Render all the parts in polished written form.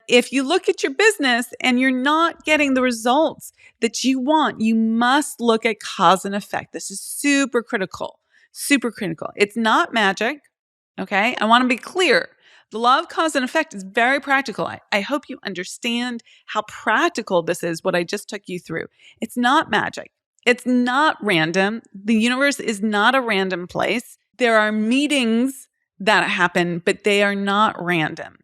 if you look at your business and you're not getting the results that you want, you must look at cause and effect. This is super critical, super critical. It's not magic, okay? I want to be clear. The law of cause and effect is very practical. I hope you understand how practical this is, what I just took you through. It's not magic. It's not random. The universe is not a random place. There are meetings that happen, but they are not random.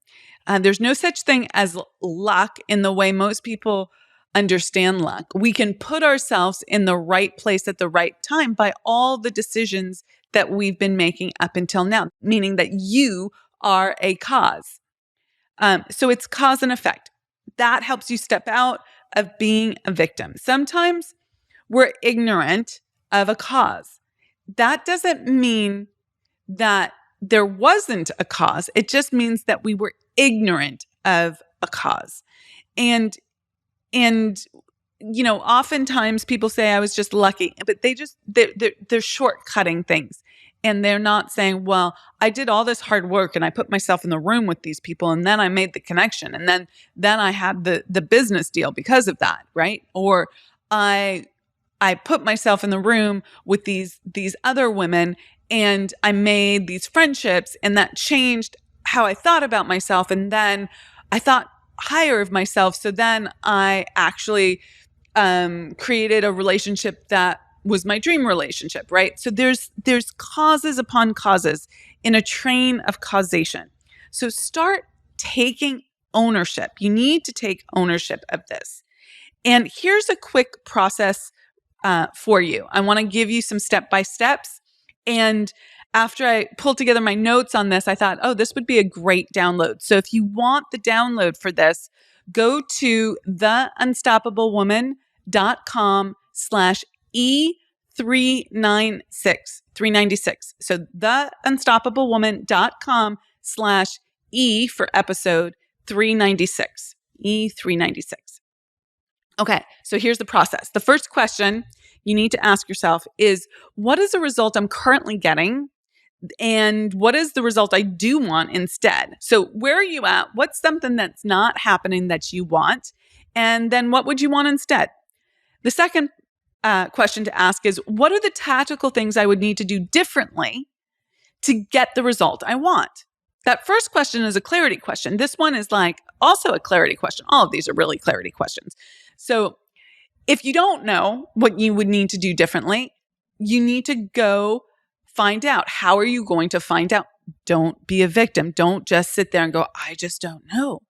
There's no such thing as luck in the way most people understand luck. We can put ourselves in the right place at the right time by all the decisions that we've been making up until now, meaning that you are a cause. So it's cause and effect. That helps you step out of being a victim. Sometimes we're ignorant of a cause. That doesn't mean that there wasn't a cause. It just means that we were ignorant of a cause. And oftentimes people say I was just lucky, but they're shortcutting things. And they're not saying, well, I did all this hard work and I put myself in the room with these people and then I made the connection and then I had the business deal because of that, right? Or I put myself in the room with these other women and I made these friendships and that changed how I thought about myself. And then I thought higher of myself. So then I actually created a relationship that was my dream relationship, right? So there's causes upon causes in a train of causation. So start taking ownership. You need to take ownership of this. And here's a quick process for you. I want to give you some step-by-steps. And after I pulled together my notes on this, I thought, oh, this would be a great download. So if you want the download for this, go to theunstoppablewoman.com/E396. So theunstoppablewoman.com/E for episode 396. E396. Okay, so here's the process. The first question you need to ask yourself is, what is the result I'm currently getting? And what is the result I do want instead? So where are you at? What's something that's not happening that you want? And then what would you want instead? The second question to ask is, what are the tactical things I would need to do differently to get the result I want? That first question is a clarity question. This one is like also a clarity question. All of these are really clarity questions. So if you don't know what you would need to do differently, you need to go find out. How are you going to find out? Don't be a victim. Don't just sit there and go, I just don't know.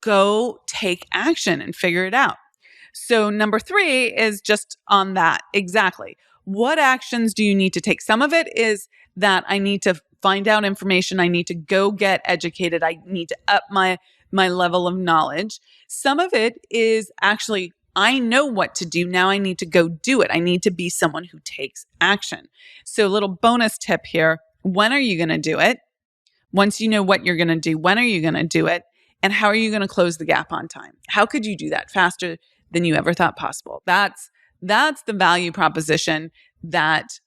Go take action and figure it out. So number 3 is just on that. Exactly. What actions do you need to take? Some of it is that I need to find out information. I need to go get educated. I need to up my level of knowledge. Some of it is actually, I know what to do. Now I need to go do it. I need to be someone who takes action. So a little bonus tip here. When are you going to do it? Once you know what you're going to do, when are you going to do it? And how are you going to close the gap on time? How could you do that faster than you ever thought possible? That's the value proposition that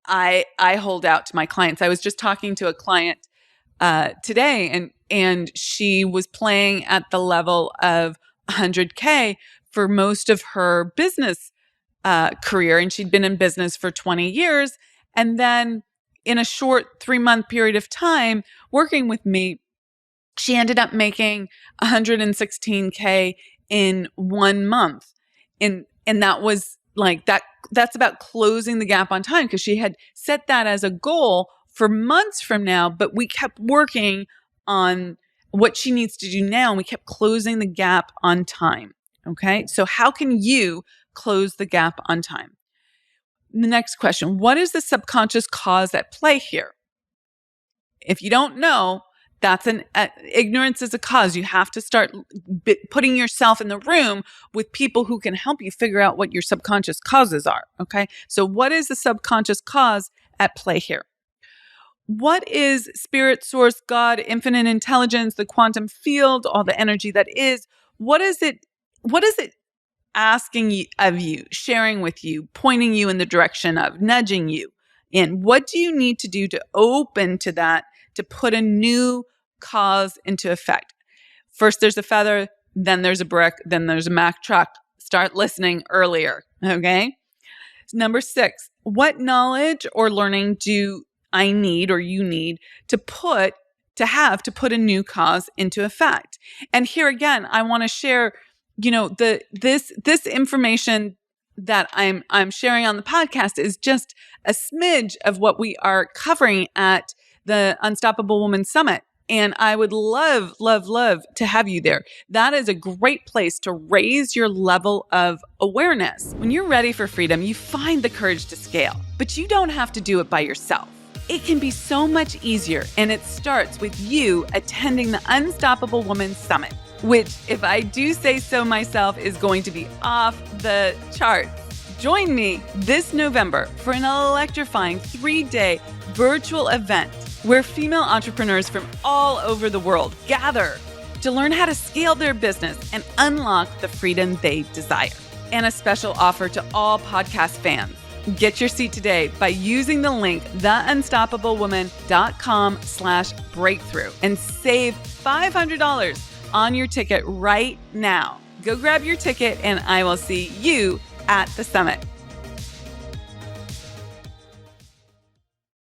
I hold out to my clients. I was just talking to a client today and she was playing at the level of 100K for most of her business career. And she'd been in business for 20 years. And then in a short 3-month period of time working with me, she ended up making 116K in 1 month. And that was like, that's about closing the gap on time, because she had set that as a goal for months from now, but we kept working on what she needs to do now. And we kept closing the gap on time. Okay. So how can you close the gap on time? The next question, what is the subconscious cause at play here? If you don't know, that's ignorance is a cause. You have to start putting yourself in the room with people who can help you figure out what your subconscious causes are. Okay. So what is the subconscious cause at play here? What is spirit, source, God, infinite intelligence, the quantum field, all the energy that is? What is it asking of you, sharing with you, pointing you in the direction of, nudging you in? What do you need to do to open to that, to put a new cause into effect? First there's a feather, then there's a brick, then there's a Mack truck. Start listening earlier, okay? Number 6, what knowledge or learning do I need or you need to put a new cause into effect? And here again, I want to share, this information that I'm sharing on the podcast is just a smidge of what we are covering at the Unstoppable Woman Summit. And I would love, love, love to have you there. That is a great place to raise your level of awareness. When you're ready for freedom, you find the courage to scale, but you don't have to do it by yourself. It can be so much easier, and it starts with you attending the Unstoppable Woman Summit, which, if I do say so myself, is going to be off the charts. Join me this November for an electrifying 3-day virtual event where female entrepreneurs from all over the world gather to learn how to scale their business and unlock the freedom they desire. And a special offer to all podcast fans. Get your seat today by using the link theunstoppablewoman.com/breakthrough and save $500 on your ticket right now. Go grab your ticket and I will see you at the summit.